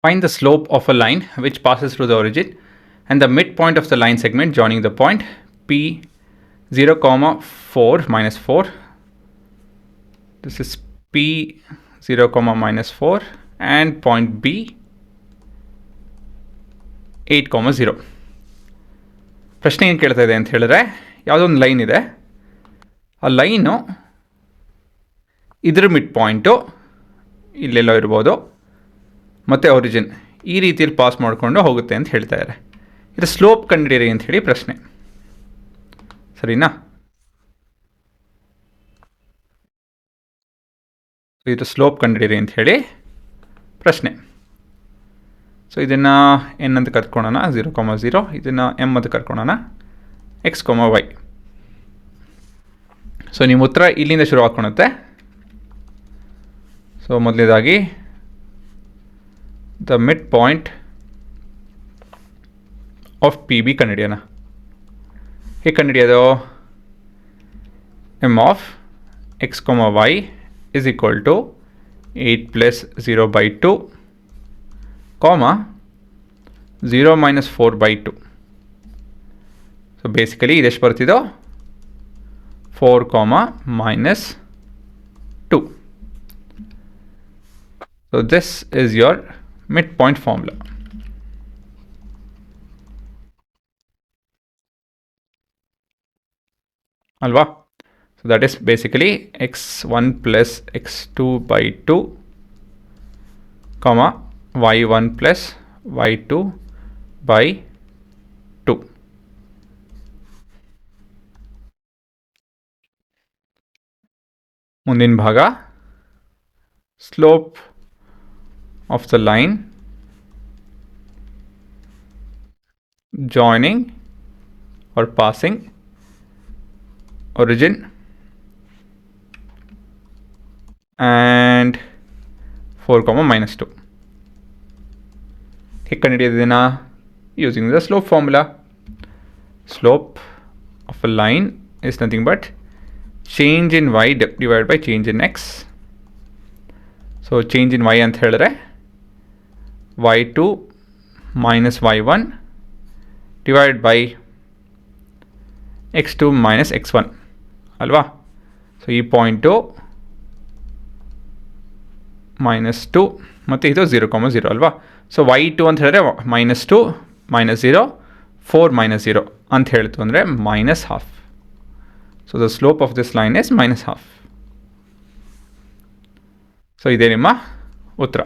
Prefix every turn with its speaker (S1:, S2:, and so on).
S1: Find the slope of a line which passes through the origin and the midpoint of the line segment joining the point P 0, 4 minus 4. This is P 0, minus 4 and point B 8, 0. ಪ್ರಶ್ನೆ ಏನು ಕೇಳ್ತಾ ಇದೆ ಅಂತ ಹೇಳಿದ್ರೆ, ಯಾವುದೋ ಒಂದು line ಇದೆ, ಆ ಲೈನು ಇದ್ರ ಮಿಡ್ ಪಾಯಿಂಟು ಇಲ್ಲೆಲ್ಲೋ ಇರ್ಬೋದು ಮತ್ತು ಒರಿಜಿನ್ ಈ ರೀತಿಯಲ್ಲಿ ಪಾಸ್ ಮಾಡಿಕೊಂಡು ಹೋಗುತ್ತೆ ಅಂತ ಹೇಳ್ತಾ ಇದ್ದಾರೆ. ಇದು ಸ್ಲೋಪ್ ಕಂಡುಹಿಡಿಯಿರಿ ಅಂತ ಹೇಳಿ ಪ್ರಶ್ನೆ, ಸರಿನಾ? ಇದು ಸ್ಲೋಪ್ ಕಂಡುಹಿಡಿಯಿರಿ ಅಂತ ಹೇಳಿ ಪ್ರಶ್ನೆ. ಸೊ ಇದನ್ನು ಎನ್ ಅಂತ ಕರ್ಕೊಳ್ಳೋಣ 0, 0. ಇದನ್ನು ಎಮ್ ಅಂತ ಕರ್ಕೊಳ್ಳೋಣ x, y. ಸೊ ನಿಮ್ಮ ಉತ್ತರ ಇಲ್ಲಿಂದ ಶುರು ಹಾಕ್ಕೊಳುತ್ತೆ. ಸೊ ಮೊದಲನೇದಾಗಿ the mid point of P B ಕಂಡುಹಿಡಿಯೋಣ. ಹೇಗೆ ಕಂಡುಹಿಡಿಯೋದು? M of x, y is equal to 8 plus 0 by 2, 0 minus 4 by 2. So basically ಇದೆಷ್ಟು ಬರ್ತಿದೋ 4, minus 2. So this is your midpoint formula. Alva? So that is basically x1 plus x2 by 2, y1 plus y2 by 2. ಮುಂದಿನ ಭಾಗ slope of the line joining or passing origin and 4, minus 2. ಹೇಗೆ ಕಂಡುಹಿಡಿಯೋದನ್ನ? using the slope formula. Slope of a line is nothing but change in y divided by change in x. So change in y ಅಂತ ಹೇಳಿದ್ರೆ y2 minus y1 divided by x2 minus x1 ಅಲ್ವಾ? So ಈ point -2 ಮತ್ತು ಇದು 0, 0 ಅಲ್ವಾ? So y2 ಅಂತ ಹೇಳಿದ್ರೆ -2 -0 4 -0 ಅಂತ ಹೇಳ್ತು ಅಂದರೆ -12. So the slope of this line is -12. So ಇದೇ ನಿಮ್ಮ ಉತ್ತರ.